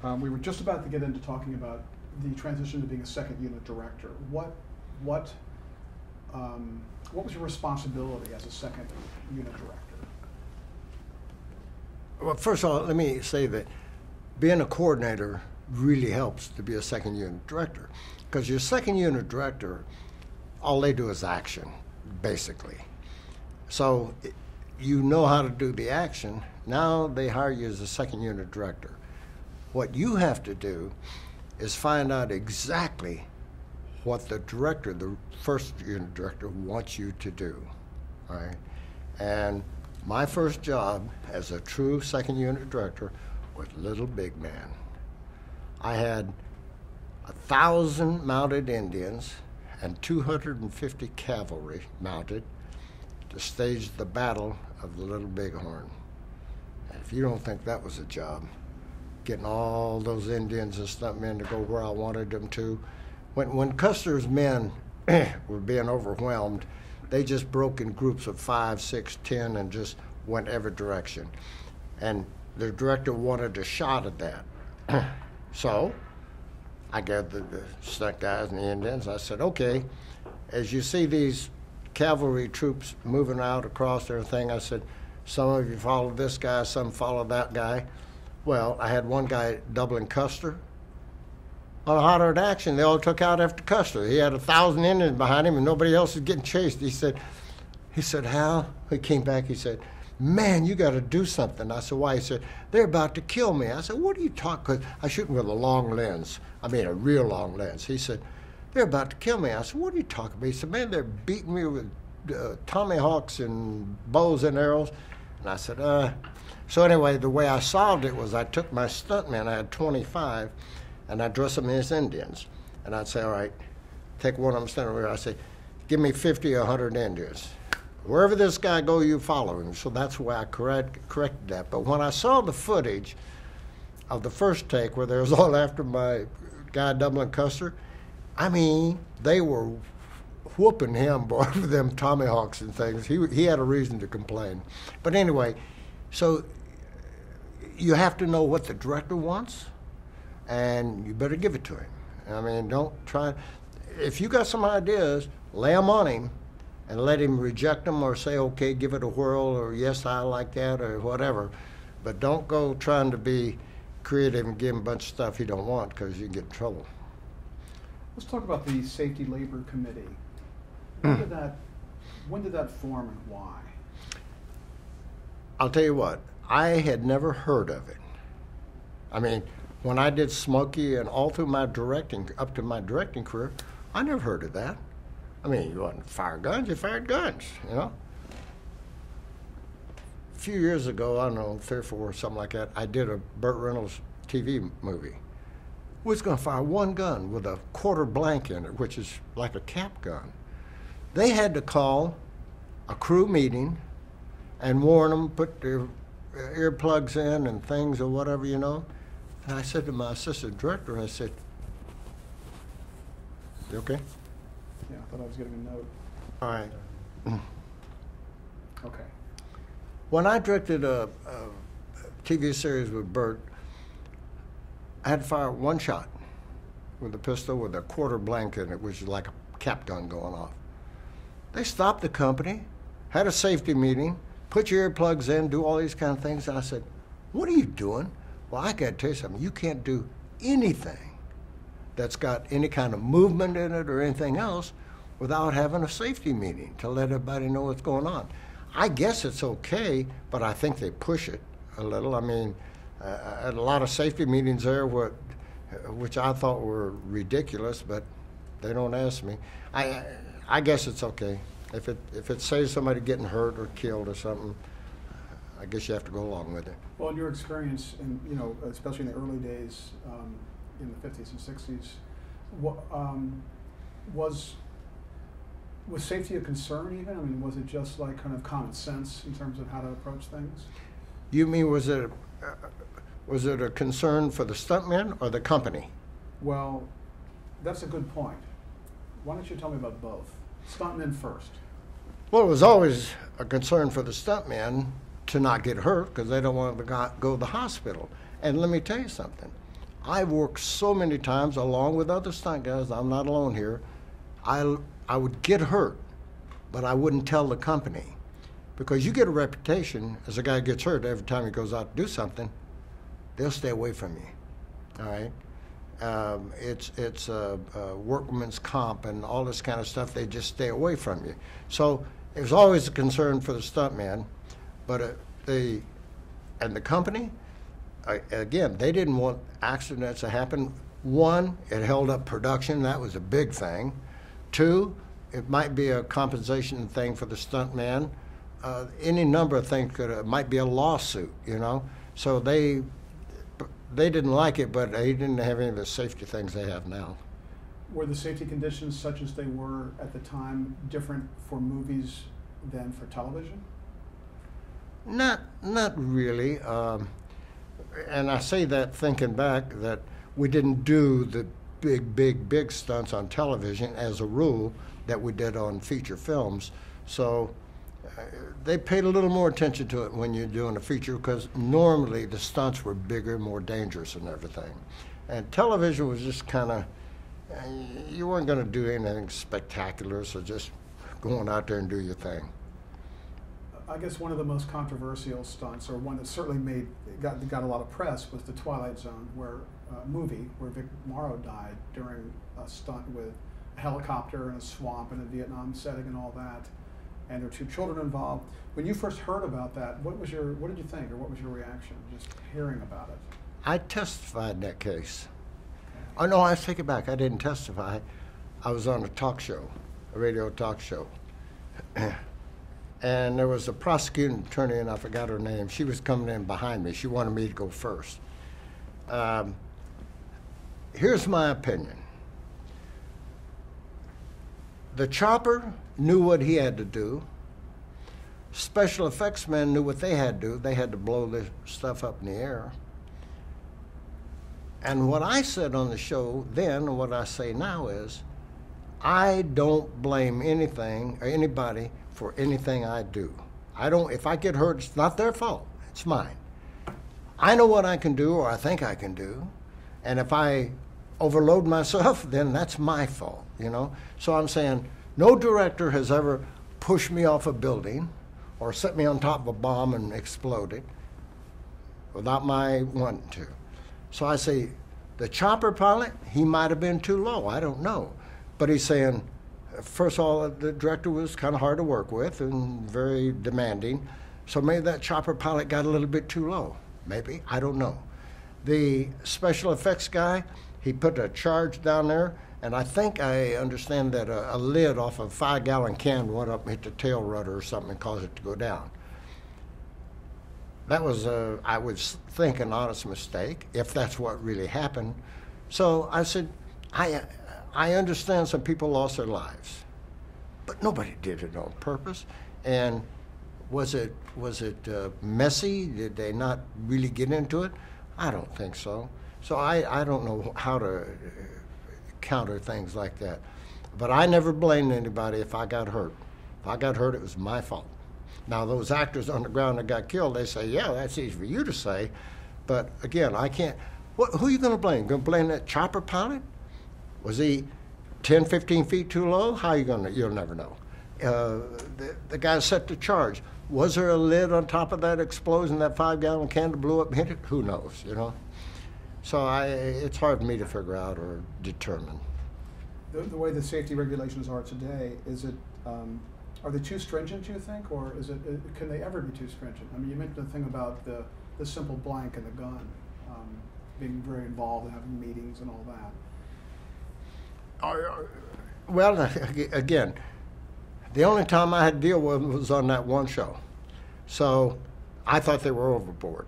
We were just about to get into talking about the transition to being a second unit director. What was your responsibility as a second unit director? Well, first of all, let me say that being a coordinator really helps to be a second unit director, because your second unit director, all they do is action, basically. So you know how to do the action. Now they hire you as a second unit director. What you have to do is find out exactly what the director, the first unit director, wants you to do, all right? And my first job as a true second unit director was Little Big Man. I had 1,000 mounted Indians and 250 cavalry mounted to stage the Battle of the Little Bighorn. And if you don't think that was a job, getting all those Indians and stuntmen to go where I wanted them to. When Custer's men were being overwhelmed, they just broke in groups of 5, 6, 10 and just went every direction. And the director wanted a shot at that. So I gathered the stunt guys and the Indians. I said, okay, as you see these cavalry troops moving out across everything, I said, some of you follow this guy, some follow that guy. Well, I had one guy doubling Custer. On a hotter action, they all took out after Custer. He had 1,000 Indians behind him, and nobody else was getting chased. He said, Hal, he came back, he said, man, you got to do something. I said, why? He said, they're about to kill me. I said, what are you talking? Because I shoot with a long lens. I mean, a real long lens. He said, they're about to kill me. I said, what are you talking about? He said, man, they're beating me with tomahawks and bows and arrows. And I said, So anyway, the way I solved it was I took my stuntmen, I had 25, and I dressed them as Indians. And I'd say, all right, take one of them standing over here. I say, give me 50 or 100 Indians. Wherever this guy go, you follow him. So that's why I corrected that. But when I saw the footage of the first take where they was all after my guy doubling Custer, I mean, they were whooping him, boy, with them tomahawks and things. He had a reason to complain. But anyway, so you have to know what the director wants, and you better give it to him. I mean, don't try. If you got some ideas, lay them on him and let him reject them or say, okay, give it a whirl, or yes, I like that, or whatever. But don't go trying to be creative and give him a bunch of stuff he don't want, because you get in trouble. Let's talk about the Safety Labor Committee. When did that form and why? I'll tell you what, I had never heard of it. I mean, when I did Smokey and all through my directing, up to my directing career, I never heard of that. I mean, you want to fire guns, you fired guns, you know? A few years ago, I don't know, 3 or 4 or something like that, I did a Burt Reynolds TV movie. We was going to fire one gun with a quarter blank in it, which is like a cap gun. They had to call a crew meeting and warn them, put their earplugs in and things or whatever, you know. And I said to my assistant director, I said, you okay? Yeah, I thought I was getting a note. All right. Okay. When I directed a TV series with Burt, I had to fire one shot with a pistol with a quarter blank in it, which is like a cap gun going off. They stopped the company, had a safety meeting, put your earplugs in, do all these kind of things. And I said, what are you doing? Well, I got to tell you something. You can't do anything that's got any kind of movement in it or anything else without having a safety meeting to let everybody know what's going on. I guess it's okay, but I think they push it a little. I mean, I had a lot of safety meetings there, which I thought were ridiculous, but they don't ask me. I guess it's okay. If it saves somebody getting hurt or killed or something, I guess you have to go along with it. Well, in your experience, and you know, especially in the early days, in the 50s and 60s, was safety a concern even? I mean, was it just like kind of common sense in terms of how to approach things? You mean was it a concern for the stuntmen or the company? Well, that's a good point. Why don't you tell me about both? Stuntmen first. Well, it was always a concern for the stuntmen to not get hurt because they don't want to go to the hospital. And let me tell you something. I've worked so many times along with other stunt guys. I'm not alone here. I would get hurt, but I wouldn't tell the company, because you get a reputation as a guy who gets hurt every time he goes out to do something. They'll stay away from you. All right. It's workman's comp and all this kind of stuff. They just stay away from you. So it was always a concern for the stuntman, but the company, again, they didn't want accidents to happen. One, it held up production. That was a big thing. Two, it might be a compensation thing for the stuntman. Any number of things might be a lawsuit, you know. So they didn't like it, but they didn't have any of the safety things they have now. Were the safety conditions, such as they were at the time, different for movies than for television? Not really. And I say that thinking back that we didn't do the big stunts on television as a rule that we did on feature films. So they paid a little more attention to it when you're doing a feature, because normally the stunts were bigger, more dangerous and everything. And television was just kind of, you weren't going to do anything spectacular, so just going out there and do your thing. I guess one of the most controversial stunts, or one that certainly got a lot of press, was the Twilight Zone, where movie where Vic Morrow died during a stunt with a helicopter and a swamp and a Vietnam setting and all that. And there were 2 children involved. When you first heard about that, what did you think, or what was your reaction, just hearing about it? I testified in that case. Okay. Oh no, I take it back. I didn't testify. I was on a talk show, a radio talk show. And there was a prosecuting attorney, and I forgot her name. She was coming in behind me. She wanted me to go first. Here's my opinion. The chopper knew what he had to do. Special effects men knew what they had to do. They had to blow the stuff up in the air. And what I said on the show then, and what I say now is, I don't blame anything or anybody for anything I do. If I get hurt, it's not their fault. It's mine. I know what I can do, or I think I can do. And if I overload myself, then that's my fault, you know? So I'm saying no director has ever pushed me off a building or set me on top of a bomb and exploded without my wanting to. So I say, the chopper pilot, he might have been too low, I don't know. But he's saying, first of all, the director was kind of hard to work with and very demanding. So maybe that chopper pilot got a little bit too low. Maybe, I don't know. The special effects guy, he put a charge down there, and I think I understand that a lid off a 5-gallon can went up and hit the tail rudder or something and caused it to go down. That was, I would think, an honest mistake, if that's what really happened. So I said, I understand some people lost their lives, but nobody did it on purpose. And was it messy? Did they not really get into it? I don't think so. So I don't know how to counter things like that. But I never blamed anybody if I got hurt. If I got hurt, it was my fault. Now, those actors on the ground that got killed, they say, yeah, that's easy for you to say. But again, I can't. Who are you going to blame? Going to blame that chopper pilot? Was he 10, 15 feet too low? How are you going to? You'll never know. The guy set the charge. Was there a lid on top of that explosion, that 5-gallon can that blew up and hit it? Who knows, you know? So it's hard for me to figure out or determine. The way the safety regulations are today, is it, are they too stringent, do you think, or can they ever be too stringent? I mean, you mentioned the thing about the simple blank and the gun, being very involved in having meetings and all that. Well, again, the only time I had to deal with them was on that one show. So I thought they were overboard.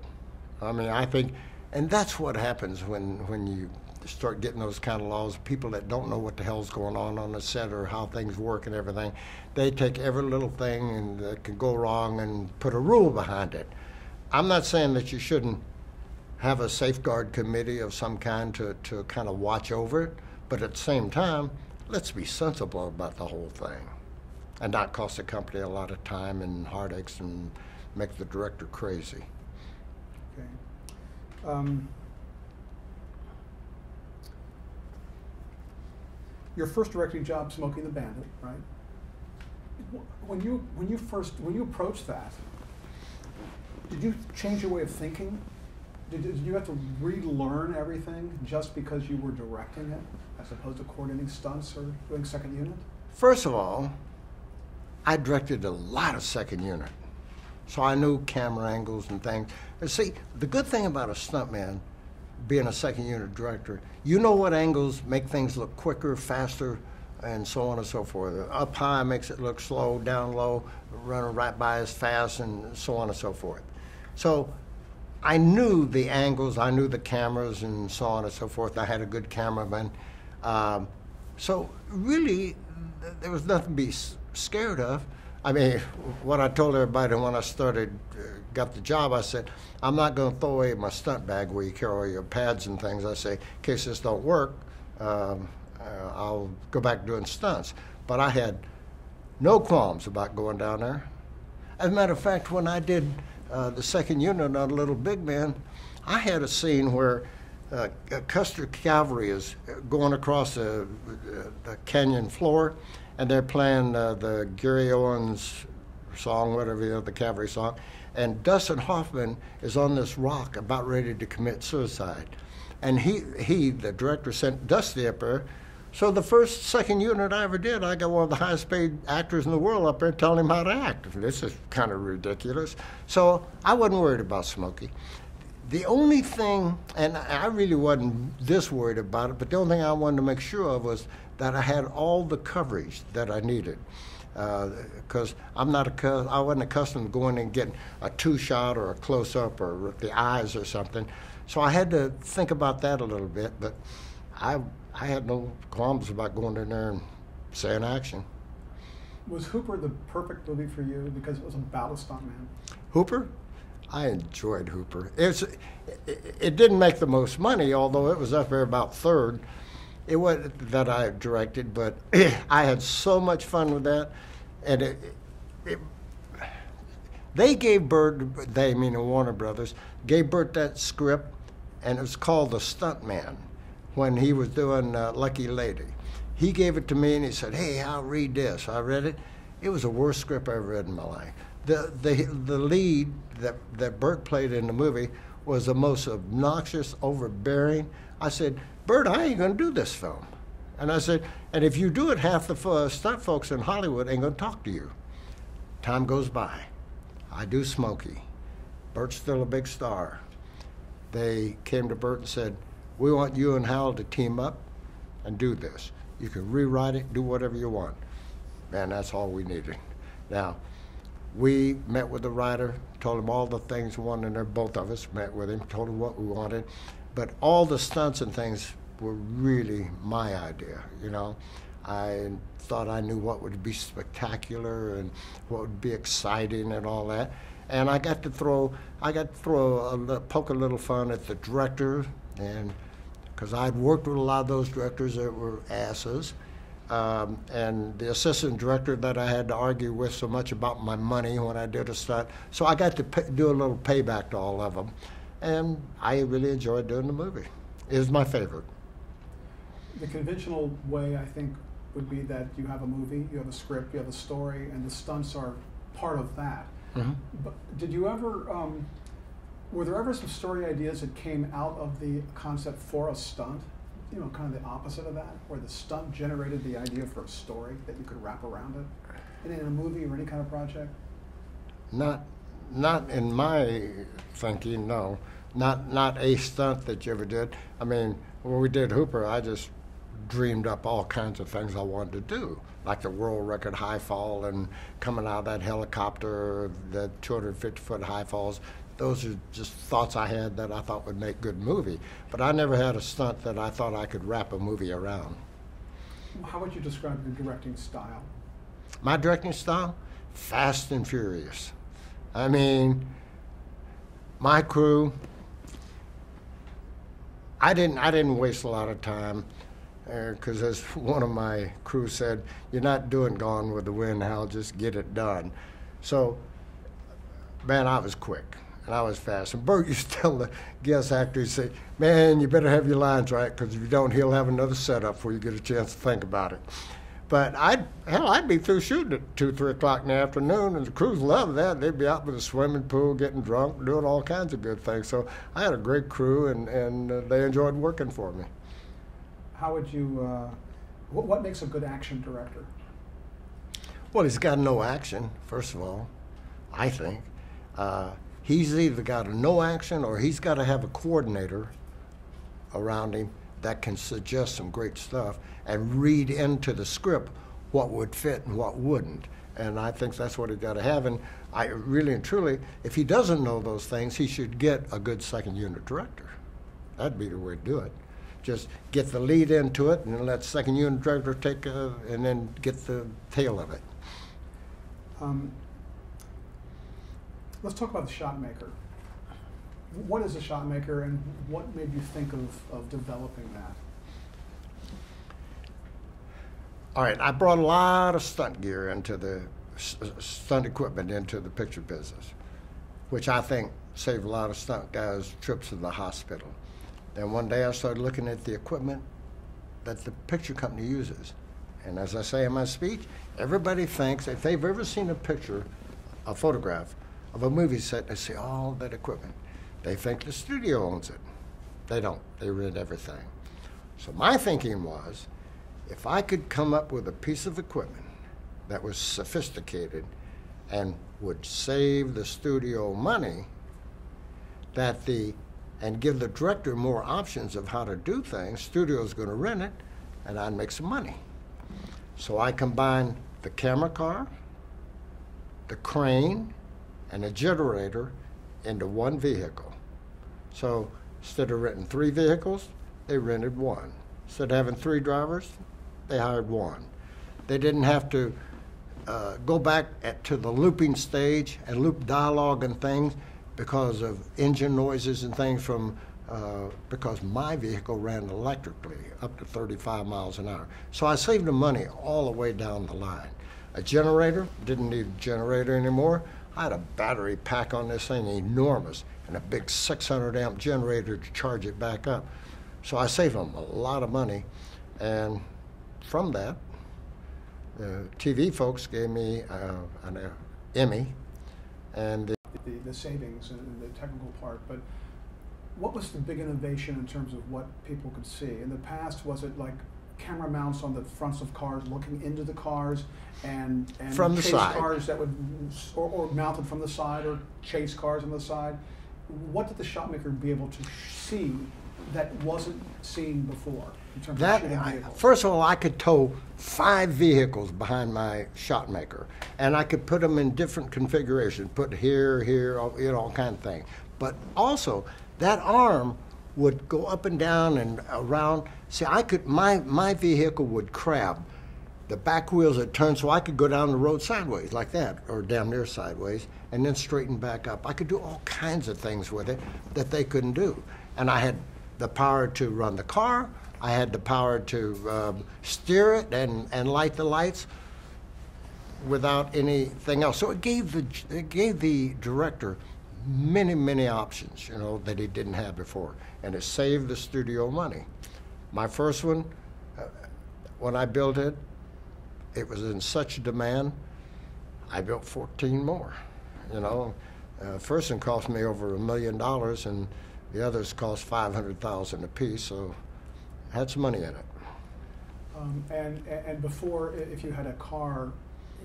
I mean, I think, and that's what happens when you start getting those kind of laws. People that don't know what the hell's going on the set or how things work and everything, they take every little thing and that can go wrong and put a rule behind it. I'm not saying that you shouldn't have a safeguard committee of some kind to kind of watch over it, but at the same time, let's be sensible about the whole thing and not cost the company a lot of time and heartaches and make the director crazy. Okay. your first directing job, Smokey and the Bandit, right? When you approached that, did you change your way of thinking? Did you have to relearn everything just because you were directing it, as opposed to coordinating stunts or doing second unit? First of all, I directed a lot of second unit, so I knew camera angles and things. And see, the good thing about a stuntman, being a second unit director, you know what angles make things look quicker, faster, and so on and so forth. Up high makes it look slow, down low, running right by as fast, and so on and so forth. So I knew the angles, I knew the cameras, and so on and so forth. I had a good cameraman. So really, there was nothing to be scared of. I mean, what I told everybody when I got the job, I said, I'm not going to throw away my stunt bag where you carry all your pads and things. I say, in case this don't work, I'll go back doing stunts. But I had no qualms about going down there. As a matter of fact, when I did the second unit on Little Big Man, I had a scene where Custer Cavalry is going across the canyon floor, and they're playing the Gary Owens song, whatever, the cavalry song, and Dustin Hoffman is on this rock about ready to commit suicide. And the director, sent Dusty up there. So the second unit I ever did, I got one of the highest paid actors in the world up there telling him how to act. This is kind of ridiculous. So I wasn't worried about Smokey. The only thing, and I really wasn't this worried about it, but the only thing I wanted to make sure of was that I had all the coverage that I needed. Because I wasn't accustomed to going and getting a two-shot or a close-up or the eyes or something. So I had to think about that a little bit, but I had no qualms about going in there and saying action. Was Hooper the perfect movie for you because it was about a stuntman? Hooper? I enjoyed Hooper. It didn't make the most money, although it was up there about third. It was that I directed, but I had so much fun with that. And they gave Burt, they meaning Warner Brothers, gave Burt that script, and it was called The Stuntman when he was doing Lucky Lady. He gave it to me and he said, hey, I'll read this. I read it. It was the worst script I ever read in my life. The lead that Burt played in the movie was the most obnoxious, overbearing. I said, Burt, I ain't going to do this film. And I said, and if you do it, half the stunt folks in Hollywood ain't going to talk to you. Time goes by. I do Smokey. Burt's still a big star. They came to Burt and said, we want you and Hal to team up and do this. You can rewrite it, do whatever you want. Man, that's all we needed. Now, we met with the writer, told him all the things we wanted, and both of us met with him, told him what we wanted. But all the stunts and things were really my idea, you know. I thought I knew what would be spectacular and what would be exciting and all that. And I got to poke a little fun at the director, and because I'd worked with a lot of those directors that were asses, and the assistant director that I had to argue with so much about my money when I did a stunt. So I got to do a little payback to all of them, and I really enjoyed doing the movie. It was my favorite. The conventional way, I think, would be that you have a movie, you have a script, you have a story, and the stunts are part of that. Mm-hmm. But did you ever, were there ever some story ideas that came out of the concept for a stunt? You know, kind of the opposite of that, where the stunt generated the idea for a story that you could wrap around it? In a movie or any kind of project? Not in my thinking, no. Not a stunt that you ever did. I mean, when we did Hooper, I just dreamed up all kinds of things I wanted to do, like the world record high fall and coming out of that helicopter, the 250-foot high falls. Those are just thoughts I had that I thought would make good movie. But I never had a stunt that I thought I could wrap a movie around. How would you describe your directing style? My directing style? Fast and furious. I mean, my crew, I didn't waste a lot of time, because as one of my crew said, you're not doing Gone with the Wind, Hal, just get it done. So, man, I was quick. and I was fast. And Bert used to tell the guest actor, he'd say, man, you better have your lines right, because if you don't, he'll have another setup before you get a chance to think about it. But I'd be through shooting at 2, 3 o'clock in the afternoon, and the crews loved that. They'd be out with the swimming pool, getting drunk, doing all kinds of good things. So I had a great crew, and they enjoyed working for me. How would you, what makes a good action director? Well, he's got no action, first of all, I think. He's either got a no action or he's got to have a coordinator around him that can suggest some great stuff and read into the script what would fit and what wouldn't. And I think that's what he's got to have. And I really and truly, if he doesn't know those things, he should get a good second unit director. That'd be the way to do it. Just get the lead into it and then let second unit director take and then get the tail of it. Let's talk about the shot maker. What is a shot maker, and what made you think of developing that? All right, I brought a lot of stunt gear into the stunt equipment into the picture business, which I think saved a lot of stunt guys trips to the hospital. Then one day I started looking at the equipment that the picture company uses. And as I say in my speech, everybody thinks if they've ever seen a picture, a photograph of a movie set, they say, oh, that equipment. They think the studio owns it. They don't. They rent everything. So my thinking was, if I could come up with a piece of equipment that was sophisticated and would save the studio money, and give the director more options of how to do things, studio's going to rent it, and I'd make some money. So I combined the camera car, the crane, and a generator into one vehicle. So instead of renting 3 vehicles, they rented 1. Instead of having 3 drivers, they hired 1. They didn't have to go back to the looping stage and loop dialogue and things because of engine noises and things because my vehicle ran electrically up to 35 miles an hour. So I saved them money all the way down the line. A generator, didn't need a generator anymore. I had a battery pack on this thing, enormous, and a big 600 amp generator to charge it back up. So I saved them a lot of money. And from that, the TV folks gave me an Emmy. And the savings and the technical part, but what was the big innovation in terms of what people could see? In the past, was it like camera mounts on the fronts of cars looking into the cars and from the chase side cars that would, or mounted from the side, or chase cars on the side? What did the shot maker be able to see that wasn't seen before in terms of shooting vehicles? First of all, I could tow 5 vehicles behind my shot maker, and I could put them in different configurations, put here, all kind of thing. But also, that arm would go up and down and around. See, my vehicle would crab. The back wheels would turn so I could go down the road sideways like that, or damn near sideways, and then straighten back up. I could do all kinds of things with it that they couldn't do. And I had the power to run the car. I had the power to steer it and light the lights without anything else. So it gave the director many options, that he didn't have before, and it saved the studio money. My first one, when I built it, it was in such demand, I built 14 more. First one cost me over $1 million, and the others cost $500,000 a piece, so it had some money in it. And before, if you had a car,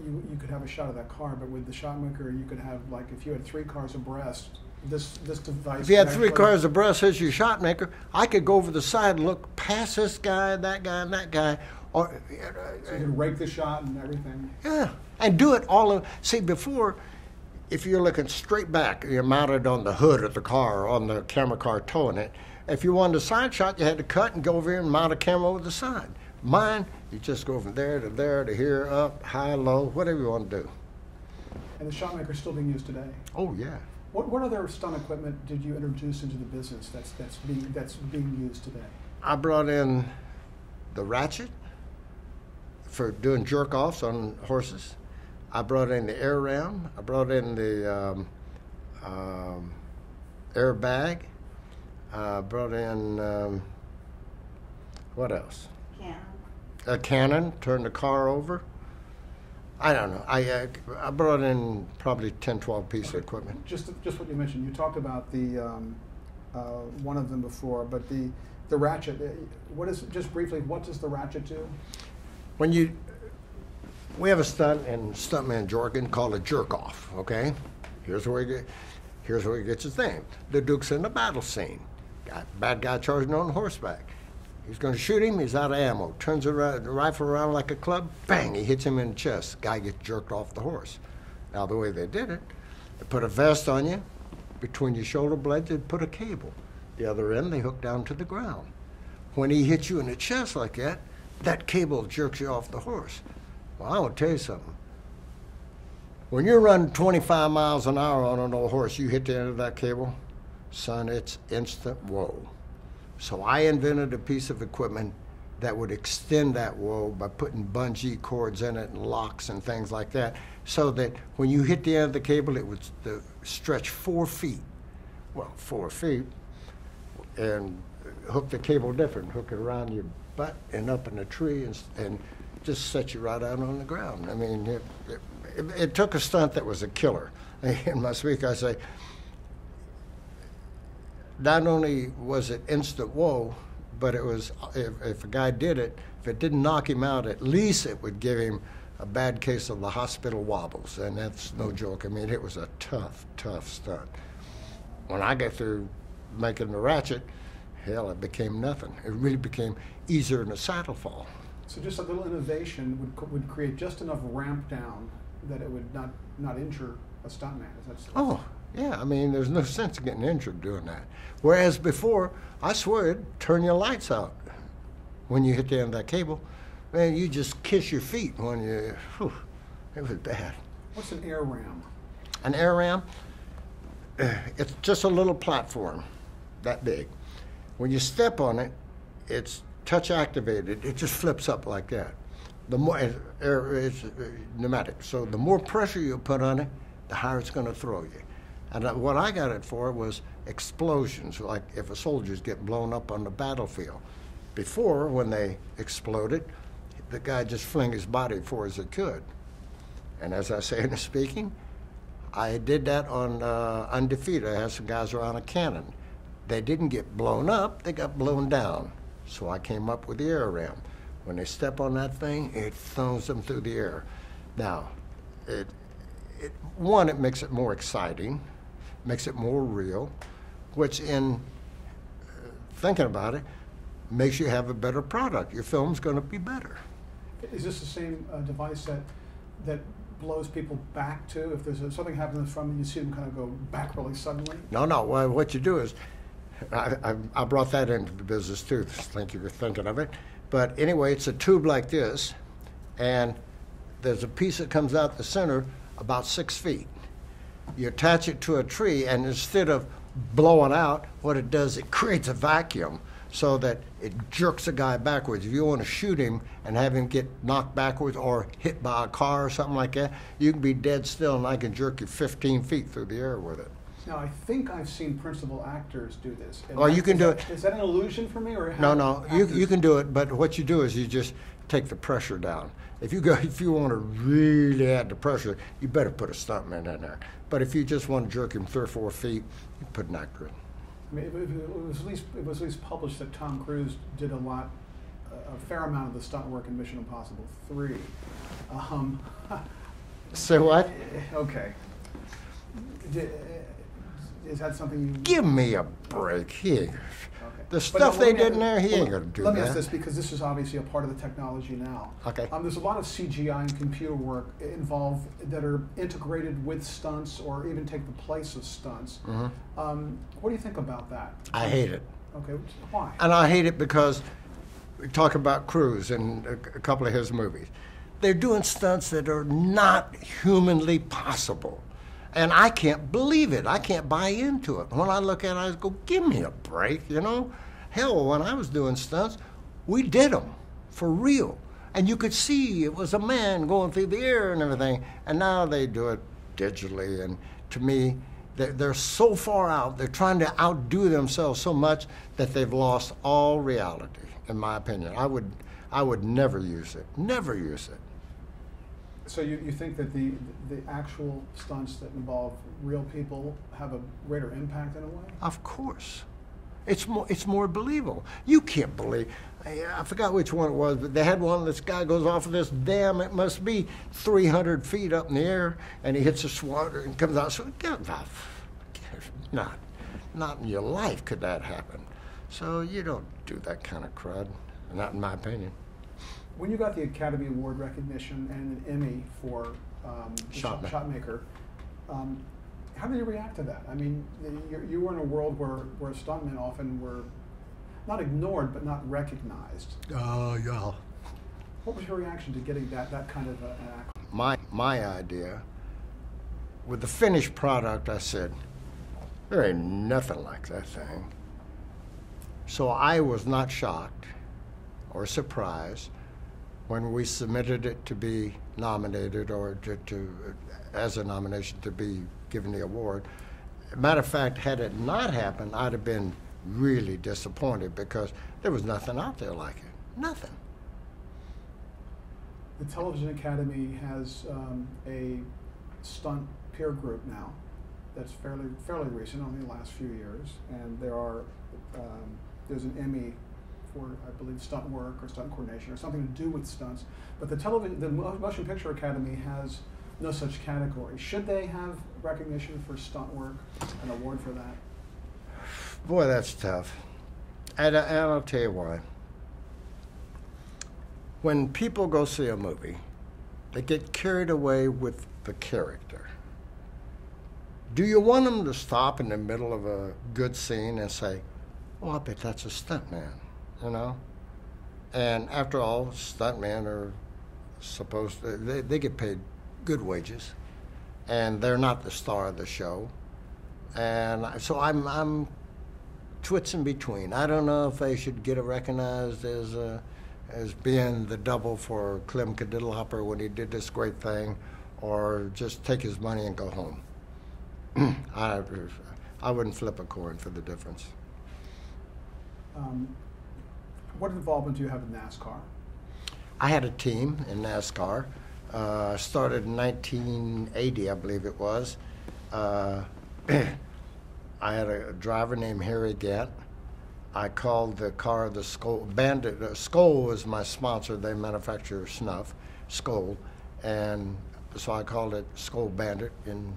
you could have a shot of that car, but with the shot maker, you could have, like, if you had 3 cars abreast, this device. If you had 3 cars abreast as your shot maker, I could go over the side and look past this guy, that guy, and that guy. So you can rake the shot and everything. Yeah, and do it all. See, before, if you're looking straight back, you're mounted on the hood of the car, on the camera car towing it. If you wanted a side shot, you had to cut and go over here and mount a camera over the side. Mine, you just go from there to here, up, high, low, whatever you want to do. And the shot maker is still being used today? Oh, yeah. What other stunt equipment did you introduce into the business that's being used today? I brought in the ratchet for doing jerk-offs on horses. I brought in the air ram. I brought in the airbag. Brought in, what else? Cannon. A cannon, turned the car over. I don't know. I brought in probably 10, 12 pieces of equipment. Just what you mentioned. You talked about the one of them before, but the ratchet. What is, just briefly, what does the ratchet do? We have a stunt in Stuntman jargon called a jerk off. Okay, here's where he gets his name. The Duke's in the battle scene. Bad guy charging on horseback. He's going to shoot him. He's out of ammo. Turns the rifle around like a club. Bang! He hits him in the chest. Guy gets jerked off the horse. Now the way they did it, they put a vest on you. Between your shoulder blades, they put a cable. The other end, they hook down to the ground. When he hits you in the chest like that, that cable jerks you off the horse. Well, I want to tell you something. When you're running 25 miles an hour on an old horse, you hit the end of that cable, son, it's instant whoa. So I invented a piece of equipment that would extend that whoa by putting bungee cords in it and locks and things like that, so that when you hit the end of the cable, it would stretch 4 feet. Well, 4 feet, and hook the cable different, hook it around your butt and up in a tree and just set you right out on the ground. I mean, it took a stunt that was a killer. In my speak, I say, not only was it instant whoa, but it was, if a guy did it, if it didn't knock him out, at least it would give him a bad case of the hospital wobbles, and that's no joke. I mean, it was a tough, tough stunt. When I got through making the ratchet, hell, it became nothing. It really became easier than a saddle fall. So just a little innovation would create just enough ramp down that it would not injure a stuntman. Oh, yeah. I mean, there's no sense in getting injured doing that. Whereas before, I swear, it'd turn your lights out when you hit the end of that cable. Man, you just kiss your feet when you, whew, it was bad. What's an air ram? An air ram, it's just a little platform that big. When you step on it, it's touch activated. It just flips up like that. The more it's pneumatic, so the more pressure you put on it, the higher it's going to throw you. And what I got it for was explosions, like if a soldier's getting blown up on the battlefield. Before, when they exploded, the guy just fling his body far as it could. And as I say in the speaking, I did that on Undefeated. I had some guys around a cannon. They didn't get blown up, they got blown down. So I came up with the air ram. When they step on that thing, it throws them through the air. Now, it makes it more exciting, makes it more real, which in thinking about it, makes you have a better product. Your film's going to be better. Is this the same device that blows people back too? If there's something happens from them, you see them kind of go back really suddenly? No. Well, what you do is, I brought that into the business too. Thank you for thinking of it. But anyway, it's a tube like this, and there's a piece that comes out the center about 6 feet. You attach it to a tree, and instead of blowing out, what it does, it creates a vacuum so that it jerks the guy backwards. If you want to shoot him and have him get knocked backwards or hit by a car or something like that, you can be dead still, and I can jerk you 15 feet through the air with it. Now, I think I've seen principal actors do this. Well, you can do it. Is that an illusion for me, or No. You can do it, but what you do is you just take the pressure down. If you want to really add the pressure, you better put a stuntman in there. But if you just want to jerk him 3 or 4 feet, you put an actor in. I mean, it was at least published that Tom Cruise did a fair amount of the stunt work in Mission Impossible 3. Say what? Okay. Is that something you... Give me a break here. Okay. The stuff they did in there, he ain't going to do that. Let me ask this, because this is obviously a part of the technology now. Okay. There's a lot of CGI and computer work involved that are integrated with stunts or even take the place of stunts. Mm-hmm. What do you think about that? I hate it. Okay, why? And I hate it because we talk about Cruise and a couple of his movies. They're doing stunts that are not humanly possible. And I can't believe it. I can't buy into it. When I look at it, I go, give me a break, you know? Hell, when I was doing stunts, we did them for real. And you could see it was a man going through the air and everything. And now they do it digitally. And to me, They're so far out. They're trying to outdo themselves so much that they've lost all reality, in my opinion. I would never use it. Never use it. So you think that the actual stunts that involve real people have a greater impact in a way? Of course. It's more believable. You can't believe. I forgot which one it was, but they had one. This guy goes off of this dam. It must be 300 feet up in the air, and he hits a swatter and comes out. So, not in your life could that happen. So you don't do that kind of crud. Not in my opinion. When you got the Academy Award recognition and an Emmy for Shotmaker, how did you react to that? I mean, you were in a world where stuntmen often were not ignored, but not recognized. Yeah. What was your reaction to getting that kind of an act? My idea, with the finished product, I said, there ain't nothing like that thing. So I was not shocked or surprised when we submitted it to be nominated or as a nomination to be given the award. Matter of fact, had it not happened, I'd have been really disappointed because there was nothing out there like it. Nothing. The Television Academy has a stunt peer group now that's fairly recent, only the last few years, and there's an Emmy for, I believe, stunt work or stunt coordination or something to do with stunts. But the Motion Picture Academy has no such category. Should they have recognition for stunt work, an award for that? Boy, that's tough. And I'll tell you why. When people go see a movie, they get carried away with the character. Do you want them to stop in the middle of a good scene and say, "Oh, I bet that's a stuntman," you know? And after all, stuntmen are supposed to, they get paid good wages, and they're not the star of the show. And so I'm twits in between. I don't know if they should get recognized as being the double for Clem Cadiddlehopper when he did this great thing, or just take his money and go home. I wouldn't flip a coin for the difference. What involvement do you have in NASCAR? I had a team in NASCAR. Started in 1980, I believe it was. I had a driver named Harry Gant. I called the car the Skoal Bandit. Skoal was my sponsor. They manufacture snuff, Skoal, and so I called it Skoal Bandit in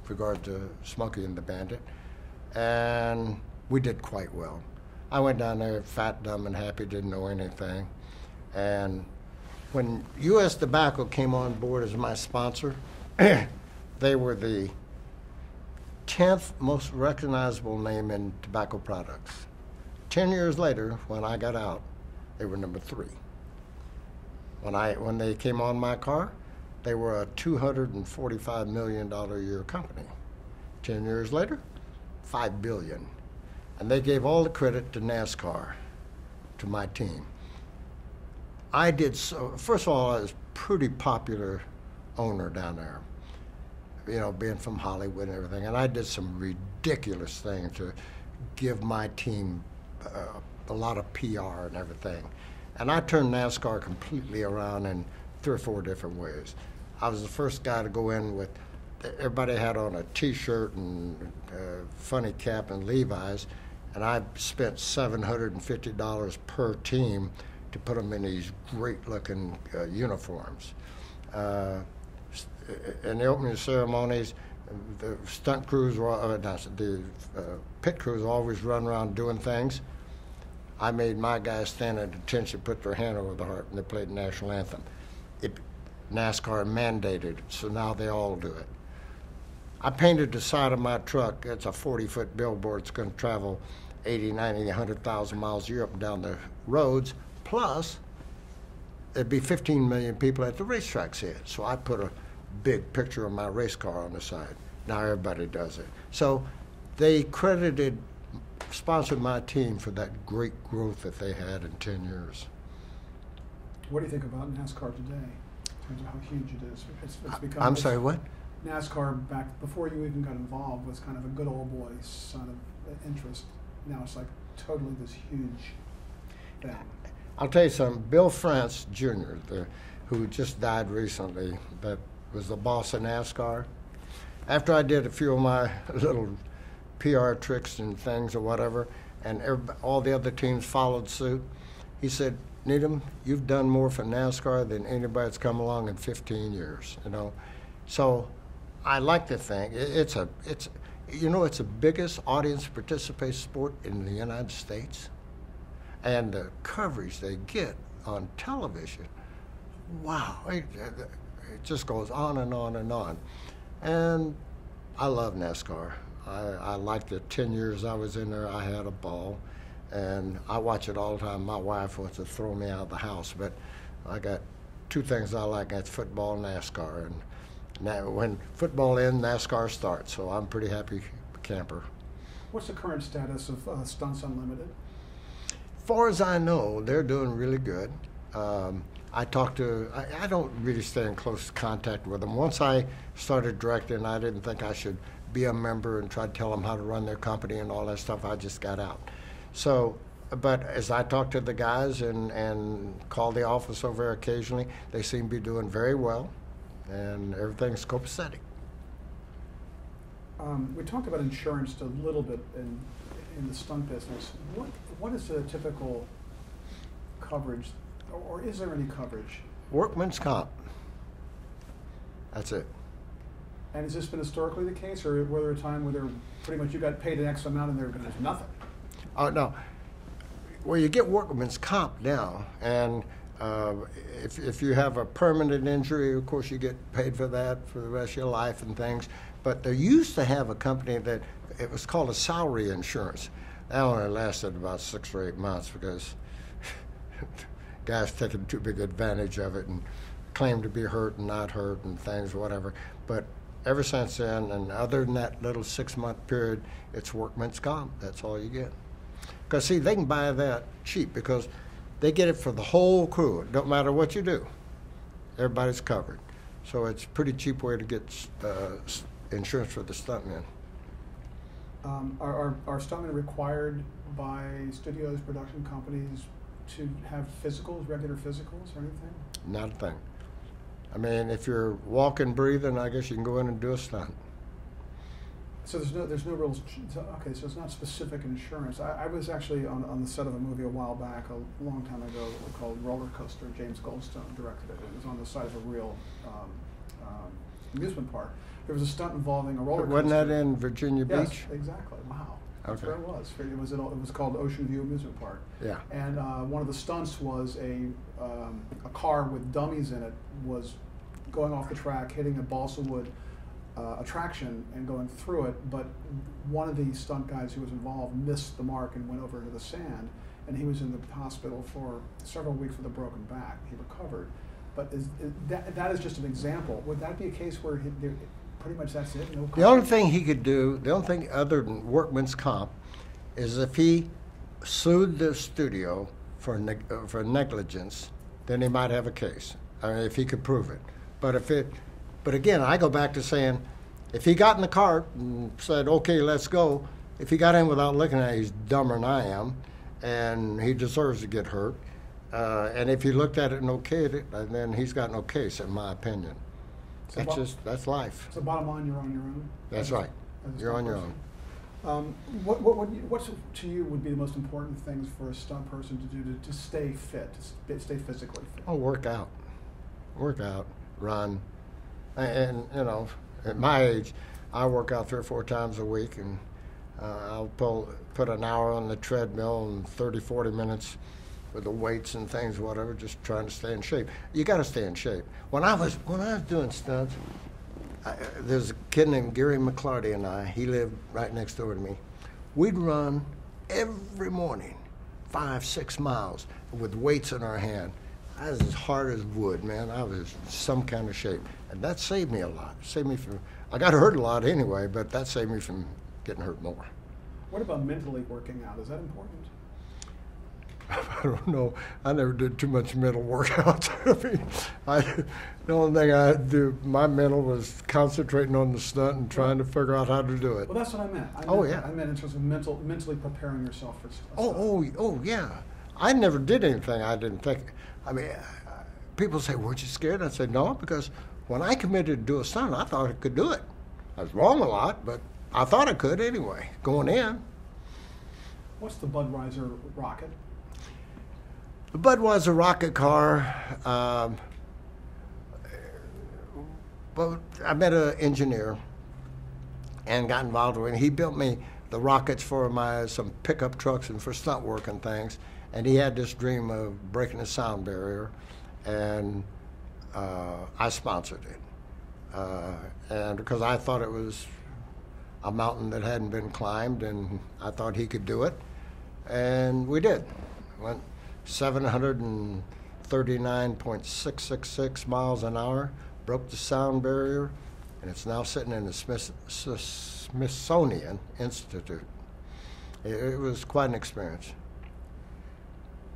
regard to Smokey and the Bandit, and we did quite well. I went down there fat, dumb, and happy, didn't know anything, and when U.S. Tobacco came on board as my sponsor, they were the 10th most recognizable name in tobacco products. 10 years later, when I got out, they were number 3. When they came on my car, they were a $245 million a year company. 10 years later, $5 billion. And they gave all the credit to NASCAR, to my team. I did so, first of all, I was a pretty popular owner down there, you know, being from Hollywood and everything. And I did some ridiculous things to give my team a lot of PR and everything. And I turned NASCAR completely around in 3 or 4 different ways. I was the first guy to go in with, everybody had on a T-shirt and funny cap and Levi's, and I spent $750 per team to put them in these great-looking uniforms. In the opening ceremonies, the stunt crews were, the pit crews always run around doing things. I made my guys stand at attention, put their hand over the heart, and they played the national anthem. NASCAR mandated it, so now they all do it. I painted the side of my truck. It's a 40-foot billboard. It's going to travel 80, 90, 100,000 miles a year up and down the roads. Plus, there'd be 15 million people at the racetrack see it. So I put a big picture of my race car on the side. Now everybody does it. So they sponsored my team for that great growth that they had in 10 years. What do you think about NASCAR today, in terms of how huge it is? It's become, I'm sorry, what? NASCAR back before you even got involved was kind of a good old boy son of interest. Now it's like totally this huge thing. I'll tell you something. Bill France Jr., who just died recently, that was the boss of NASCAR. After I did a few of my little PR tricks and things or whatever, and all the other teams followed suit, he said, "Needham, you've done more for NASCAR than anybody that's come along in 15 years." So I like to think it's the biggest audience participation sport in the United States, and the coverage they get on television, wow, it just goes on and on and on. And I love NASCAR. I liked the 10 years I was in there. I had a ball, and I watch it all the time. My wife wants to throw me out of the house, but I got two things I like. That's football and NASCAR. And now, when football ends, NASCAR starts. So I'm a pretty happy camper. What's the current status of Stunts Unlimited? As far as I know, they're doing really good. I don't really stay in close contact with them. Once I started directing, I didn't think I should be a member and try to tell them how to run their company and all that stuff. I just got out. So, but as I talk to the guys and call the office over there occasionally, they seem to be doing very well, and everything's copacetic. We talked about insurance a little bit in the stunt business. What is the typical coverage, or is there any coverage? Workman's comp. That's it. And has this been historically the case, or were there a time where pretty much you got paid an X amount and there's nothing? Oh, no. Well, you get workman's comp now, and if you have a permanent injury, of course you get paid for that for the rest of your life and things. But they used to have a company that it was called a salary insurance. That only lasted about 6 or 8 months because guys taking too big advantage of it and claimed to be hurt and not hurt and things, whatever. But ever since then, and other than that little 6-month period, it's workman's comp. That's all you get. Because, see, they can buy that cheap because they get it for the whole crew. It don't matter what you do. Everybody's covered. So it's a pretty cheap way to get insurance for the stuntmen. Are stuntmen required by studios, production companies to have physicals, regular physicals or anything? Not a thing. I mean, if you're walking, breathing, I guess you can go in and do a stunt. So there's no rules. Okay, so it's not specific insurance. I was actually on the set of a movie a while back, a long time ago, called Roller Coaster. James Goldstone directed it. It was on the side of a real amusement park. There was a stunt involving a roller coaster. Wasn't that in Virginia Beach? Yes, exactly. Wow. That's Okay. where it was. It was called Ocean View Amusement Park. Yeah. And one of the stunts was a car with dummies in it was going off the track, hitting a balsa wood attraction and going through it. But one of the stunt guys who was involved missed the mark and went over into the sand. And he was in the hospital for several weeks with a broken back. He recovered. But that is just an example. Would that be a case where pretty much that's it? No. The only thing he could do, the only thing other than workman's comp, is if he sued the studio for negligence, then he might have a case. I mean, if he could prove it. But again, I go back to saying, if he got in the cart and said, "Okay, let's go," if he got in without looking at it, he's dumber than I am, and he deserves to get hurt. And if he looked at it and okayed it, then he's got no case, in my opinion. So That's life. So bottom line, you're on your own. That's right. You're on your own. What to you would be the most important things for a stunt person to do to stay fit, to stay physically fit? Oh, work out, run, and at my age, I work out 3 or 4 times a week, and I'll put an hour on the treadmill and 30, 40 minutes with the weights and things, whatever, just trying to stay in shape. You got to stay in shape. When I was doing stunts, there's a kid named Gary McClarty and I. He lived right next door to me. We'd run every morning, 5, 6 miles with weights in our hand. I was as hard as wood, man. I was in some kind of shape, and that saved me a lot. I got hurt a lot anyway, but that saved me from getting hurt more. What about mentally working out? Is that important? don't know. I never did too much mental workout. I mean, the only thing I do, my mental was concentrating on the stunt and trying to figure out how to do it. Well, that's what I meant. I meant in terms of mentally preparing yourself for stuff. Oh, yeah. I never did anything I didn't think. I mean, people say, weren't you scared? I said, no, because when I committed to do a stunt, I thought I could do it. I was wrong a lot, but I thought I could anyway, going in. What's the Budweiser rocket? The Budweiser rocket car, well, I met an engineer and got involved with it. He built me the rockets for some pickup trucks and for stunt work and things. And he had this dream of breaking the sound barrier, and I sponsored it. And because I thought it was a mountain that hadn't been climbed, and I thought he could do it. And we did. Went 739.666 miles an hour, broke the sound barrier, and it's now sitting in the Smithsonian Institute. It was quite an experience.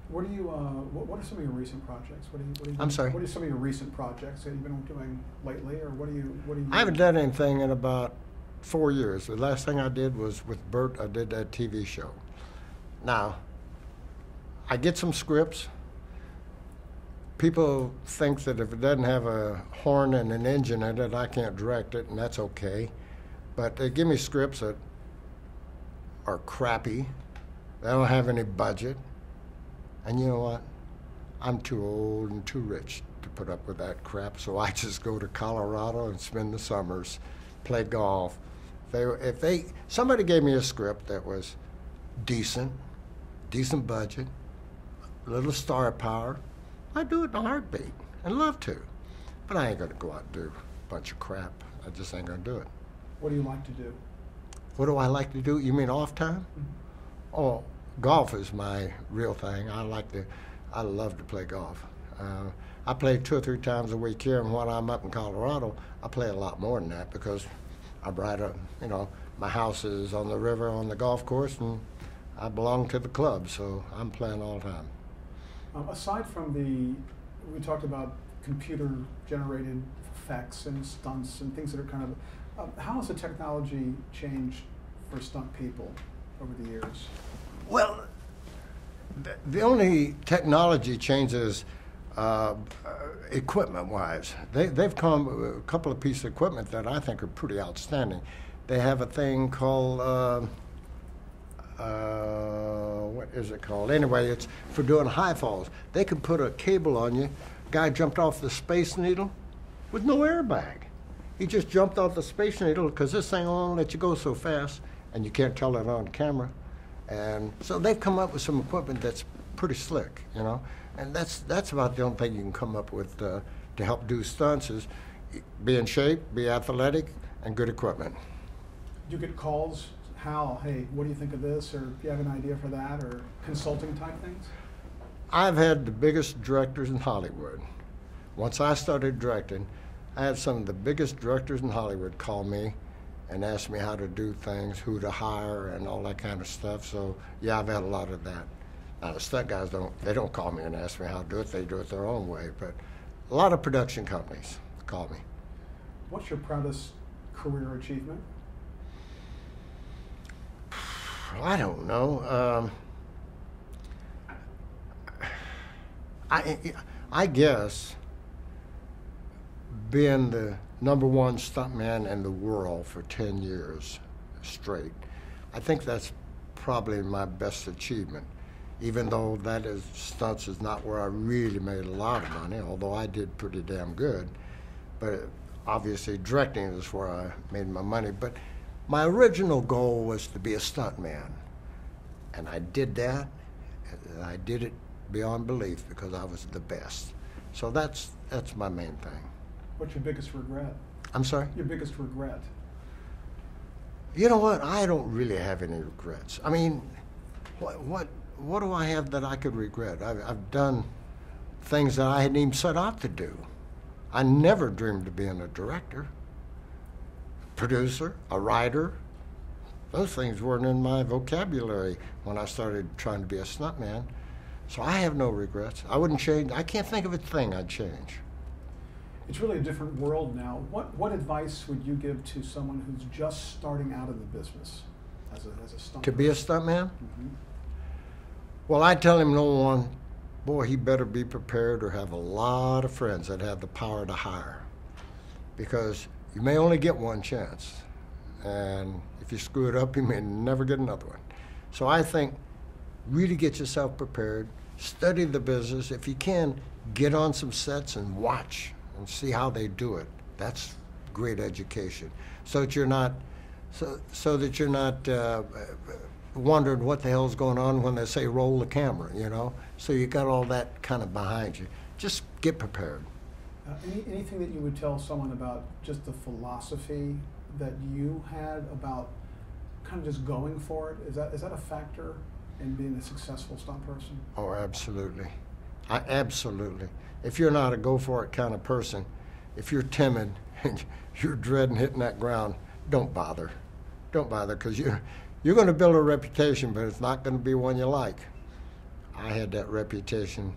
What are what are some of your recent projects? I'm sorry? What are some of your recent projects that you've been doing lately, or what do you? I haven't done anything in about 4 years. The last thing I did was with Bert. I did that TV show. Now, I get some scripts. People think that if it doesn't have a horn and an engine in it, I can't direct it, and that's okay. But they give me scripts that are crappy. They don't have any budget. And you know what? I'm too old and too rich to put up with that crap, so I just go to Colorado and spend the summers, play golf. If somebody gave me a script that was decent budget, a little star power, I'd do it in a heartbeat and love to. But I ain't gonna go out and do a bunch of crap. I just ain't gonna do it. What do you like to do? What do I like to do? You mean off time? Mm-hmm. Oh, golf is my real thing. I love to play golf. I play 2 or 3 times a week here, and when I'm up in Colorado, I play a lot more than that because I ride my house is on the river on the golf course, and I belong to the club, so I'm playing all the time. Aside from we talked about computer-generated effects and stunts and things that are kind of, how has the technology changed for stunt people over the years? Well, the only technology changes equipment-wise. They've come with a couple of pieces of equipment that I think are pretty outstanding. They have a thing called, what is it called? Anyway, it's for doing high falls. They can put a cable on you. Guy jumped off the Space Needle with no airbag. He just jumped off the Space Needle because this thing won't let you go so fast, and you can't tell it on camera. And so they've come up with some equipment that's pretty slick, and that's about the only thing you can come up with to help do stunts is be in shape, be athletic, and good equipment. Do you get calls, Hal, hey, what do you think of this, or do you have an idea for that, or consulting type things? I've had the biggest directors in Hollywood. Once I started directing, I had some of the biggest directors in Hollywood call me and ask me how to do things, who to hire, and all that kind of stuff. So, yeah, I've had a lot of that. Now, the stunt guys don't call me and ask me how to do it. They do it their own way. But a lot of production companies call me. What's your proudest career achievement? I don't know. I guess being the #1 stuntman in the world for 10 years straight, I think that's probably my best achievement. Even though stunts is not where I really made a lot of money, although I did pretty damn good. But obviously directing is where I made my money. But my original goal was to be a stuntman. And I did that, and I did it beyond belief because I was the best. So that's my main thing. What's your biggest regret? I'm sorry? Your biggest regret? You know what? I don't really have any regrets. I mean, what do I have that I could regret? I've done things that I hadn't even set out to do. I never dreamed of being a director, producer, a writer. Those things weren't in my vocabulary when I started trying to be a stuntman. So I have no regrets. I wouldn't change. I can't think of a thing I'd change. It's really a different world now. What advice would you give to someone who's just starting out in the business as a stunt To be a person? stuntman? Mm-hmm. Well, I tell him, number one, boy, he better be prepared or have a lot of friends that have the power to hire. Because you may only get one chance. And if you screw it up, you may never get another one. So I think really get yourself prepared, study the business. If you can, get on some sets and watch and see how they do it. That's great education. So that you're not, wondering what the hell's going on when they say roll the camera, you know? So you got all that kind of behind you. Just get prepared. Anything that you would tell someone about just the philosophy that you had about kind of just going for it? Is that a factor in being a successful stunt person? Oh, absolutely. Absolutely. If you're not a go-for-it kind of person, if you're timid and you're dreading hitting that ground, don't bother. Don't bother, because you're going to build a reputation, but it's not going to be one you like. I had that reputation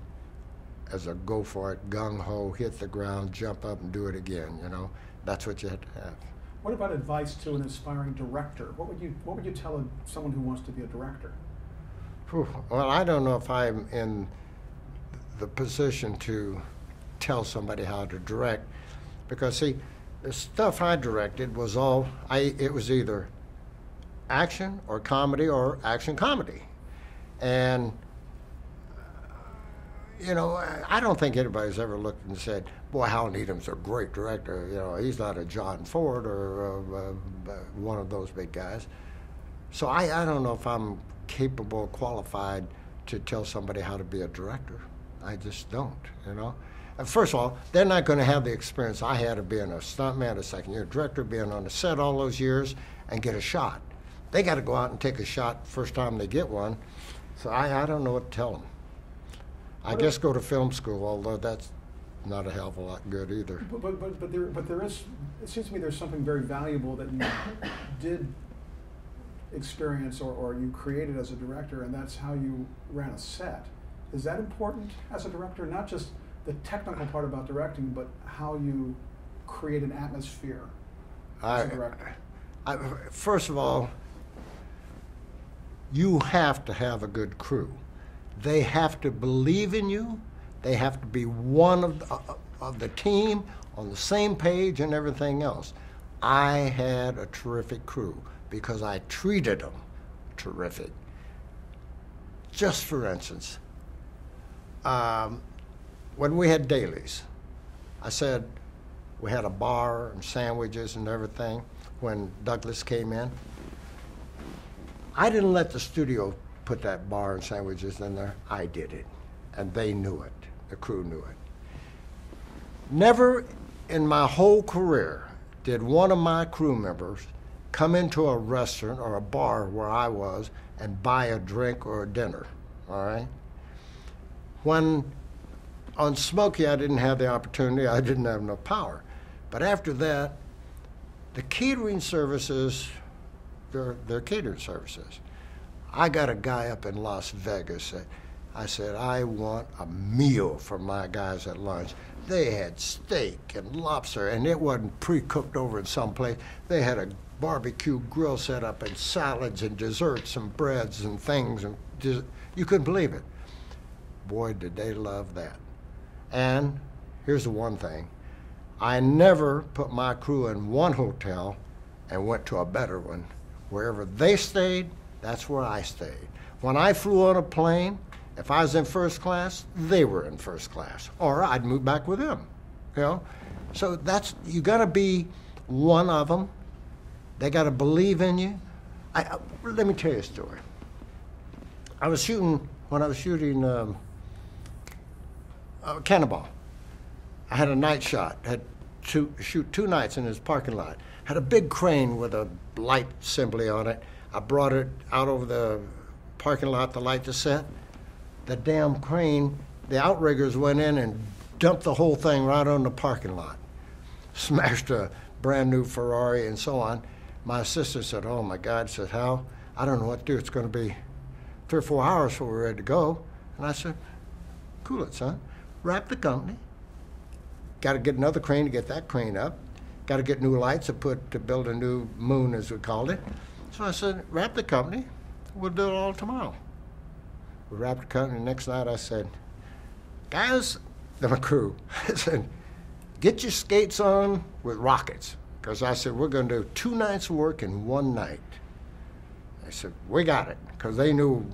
as a go-for-it, gung-ho, hit the ground, jump up and do it again, you know. That's what you have to have. What about advice to an aspiring director? What would you tell someone who wants to be a director? Whew. Well, I don't know if I'm in the position to tell somebody how to direct, because see, the stuff I directed was it was either action or comedy or action comedy. And you know, I don't think anybody's ever looked and said, boy, Hal Needham's a great director. You know, he's not a John Ford or one of those big guys. So I don't know if I'm capable, qualified to tell somebody how to be a director. I just don't, you know. And first of all, they're not going to have the experience I had of being a stuntman, a second-year director, being on the set all those years, and get a shot. They got to go out and take a shot first time they get one. So I don't know what to tell them. I guess go to film school, although that's not a hell of a lot good either. But there is, it seems to me there's something very valuable that you did experience or you created as a director, and that's how you ran a set. Is that important as a director? Not just the technical part about directing, but how you create an atmosphere as a director. First of all, you have to have a good crew. They have to believe in you. They have to be one of the team, on the same page and everything else. I had a terrific crew because I treated them terrific. Just for instance, when we had dailies, I said we had a bar and sandwiches and everything when Douglas came in. I didn't let the studio put that bar and sandwiches in there. I did it, and they knew it. The crew knew it. Never in my whole career did one of my crew members come into a restaurant or a bar where I was and buy a drink or a dinner, all right? When on Smokey, I didn't have the opportunity. I didn't have enough power. But after that, the catering services, they're catering services. I got a guy up in Las Vegas. I said, I want a meal for my guys at lunch. They had steak and lobster, and it wasn't pre-cooked over in some place. They had a barbecue grill set up and salads and desserts and breads and things. And you couldn't believe it. Boy, did they love that. And here's the one thing. I never put my crew in one hotel and went to a better one. Wherever they stayed, that's where I stayed. When I flew on a plane, if I was in first class, they were in first class, or I'd move back with them, you know? So you gotta be one of them. They gotta believe in you. Let me tell you a story. When I was shooting Cannonball, I had a night shot, had to shoot 2 nights in his parking lot. Had a big crane with a light assembly on it. I brought it out over the parking lot to light the set. The damn crane, the outriggers went in and dumped the whole thing right on the parking lot. Smashed a brand new Ferrari and so on. My assistant said, oh my God, said, Hal, I don't know what to do. It's going to be 3 or 4 hours before we're ready to go. And I said, cool it, son. Wrap the company. Got to get another crane to get that crane up. Got to get new lights to build a new moon, as we called it. So I said, wrap the company. We'll do it all tomorrow. We wrapped the company. The next night I said, guys, my crew, I said, get your skates on with rockets. Because I said, we're going to do 2 nights of work in 1 night. They said, we got it. Because they knew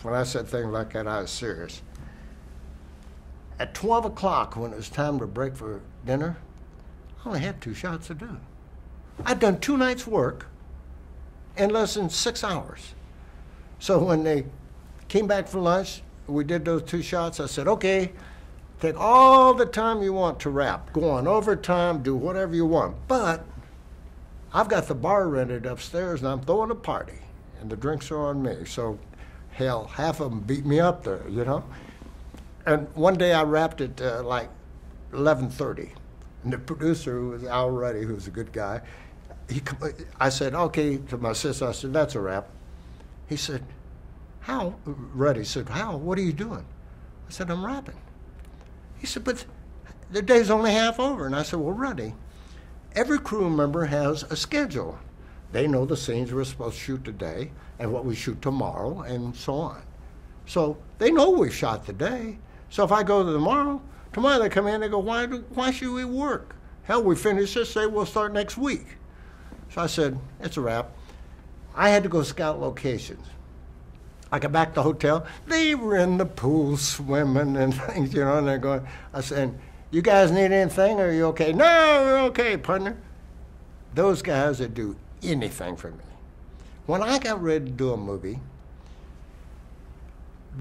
when I said things like that, I was serious. At 12 o'clock, when it was time to break for dinner, I only had 2 shots to do. I'd done 2 nights' work in less than 6 hours. So when they came back for lunch, we did those 2 shots. I said, okay, take all the time you want to wrap. Go on overtime, do whatever you want. But I've got the bar rented upstairs, and I'm throwing a party, and the drinks are on me. So, hell, half of them beat me up there, you know? And one day I wrapped it like 11:30. And the producer, who was Al Ruddy, who's a good guy, I said, okay, to my sister, I said, that's a wrap. He said, Hal, Ruddy said, Hal, what are you doing? I said, I'm wrapping. He said, but the day's only half over. And I said, well, Ruddy, every crew member has a schedule. They know the scenes we're supposed to shoot today and what we shoot tomorrow and so on. So they know we shot today. So if I go to tomorrow they come in and they go, why should we work? Hell, we finish this, say we'll start next week. So I said, it's a wrap. I had to go scout locations. I got back to the hotel. They were in the pool swimming and things, you know, and they're going, I said, you guys need anything? Or are you okay? No, we're okay, partner. Those guys would do anything for me. When I got ready to do a movie,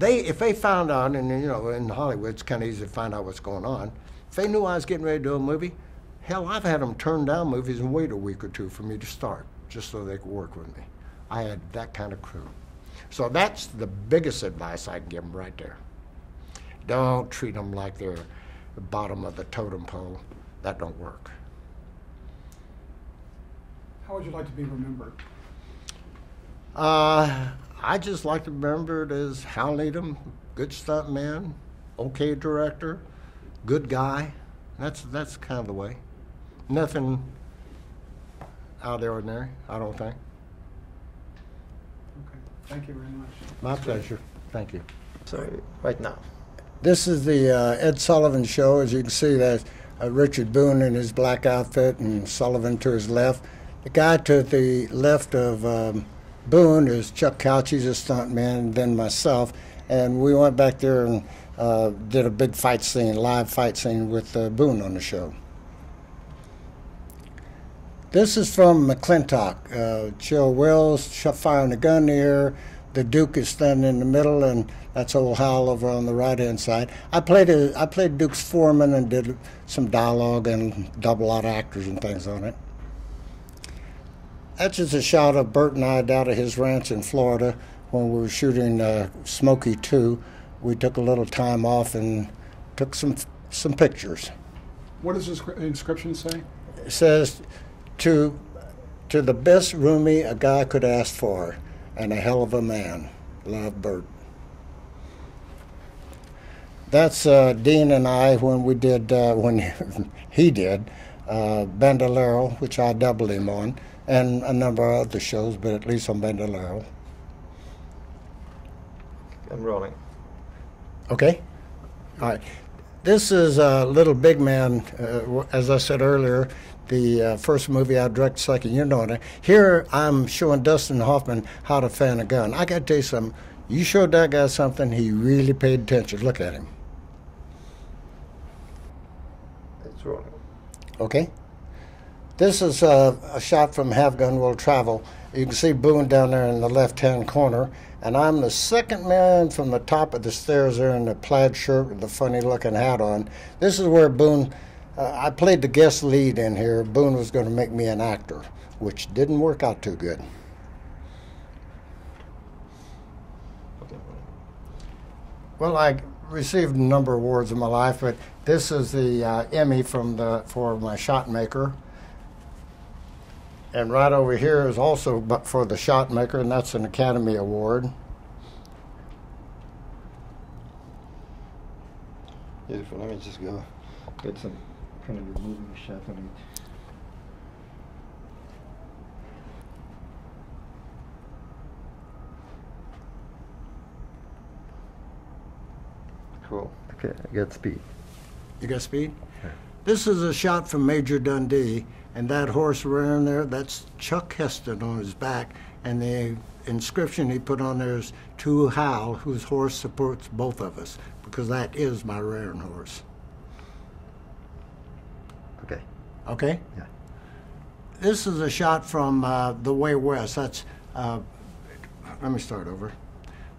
if they found out, and you know, in Hollywood, it's kind of easy to find out what's going on. If they knew I was getting ready to do a movie, hell, I've had them turn down movies and wait a week or 2 for me to start, just so they could work with me. I had that kind of crew. So that's the biggest advice I can give them right there. Don't treat them like they're the bottom of the totem pole. That don't work. How would you like to be remembered? I just like to be remembered as Hal Needham, good stunt man, okay director, good guy. That's kind of the way. Nothing out of the ordinary, I don't think. Okay, thank you very much. My pleasure. Thank you. So right now. This is the Ed Sullivan Show. As you can see, there's Richard Boone in his black outfit and Sullivan to his left. The guy to the left of Boone is Chuck Couch. He's a stuntman, and then myself. And we went back there and did a big fight scene, live fight scene with Boone on the show. This is from McClintock. Chill Wills firing a gun in the air. The Duke is standing in the middle, and that's old Hal over on the right-hand side. I played Duke's foreman and did some dialogue and double out actors and things on it. That's just a shot of Bert and I out of his ranch in Florida when we were shooting Smokey 2. We took a little time off and took some pictures. What does this inscription say? It says, to the best roomie a guy could ask for, and a hell of a man. Love, Bert. That's Dean and I when we did, when he did Bandolero, which I doubled him on, and a number of other shows, but at least on Bandolero. I'm rolling. Okay? All right. This is Little Big Man, as I said earlier, the first movie I directed, second year doing it. Here I'm showing Dustin Hoffman how to fan a gun. I got to tell you something. You showed that guy something, he really paid attention. Look at him. It's rolling. Okay? This is a shot from Have Gun Will Travel. You can see Boone down there in the left-hand corner, and I'm the second man from the top of the stairs there in the plaid shirt with the funny-looking hat on. This is where Boone, I played the guest lead in here. Boone was going to make me an actor, which didn't work out too good. Well, I received a number of awards in my life, but this is the Emmy for my shot maker. And right over here is also for the shot maker, and that's an Academy Award. Beautiful. Let me just go get some kind of removing shot on it. Cool. Okay, I got speed. You got speed? Yeah. This is a shot from Major Dundee, and that horse rearing there, that's Chuck Heston on his back, and the inscription he put on there is to Hal, whose horse supports both of us, because that is my rearing horse. Okay. Okay? Yeah. This is a shot from The Way West. That's, let me start over.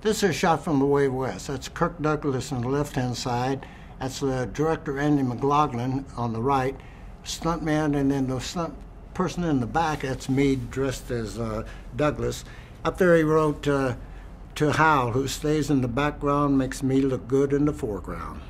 This is a shot from The Way West. That's Kirk Douglas on the left-hand side. That's the director, Andy McLaughlin, on the right. Stuntman, and then the stunt person in the back, that's me dressed as Douglas. Up there he wrote, to Hal, who stays in the background, makes me look good in the foreground.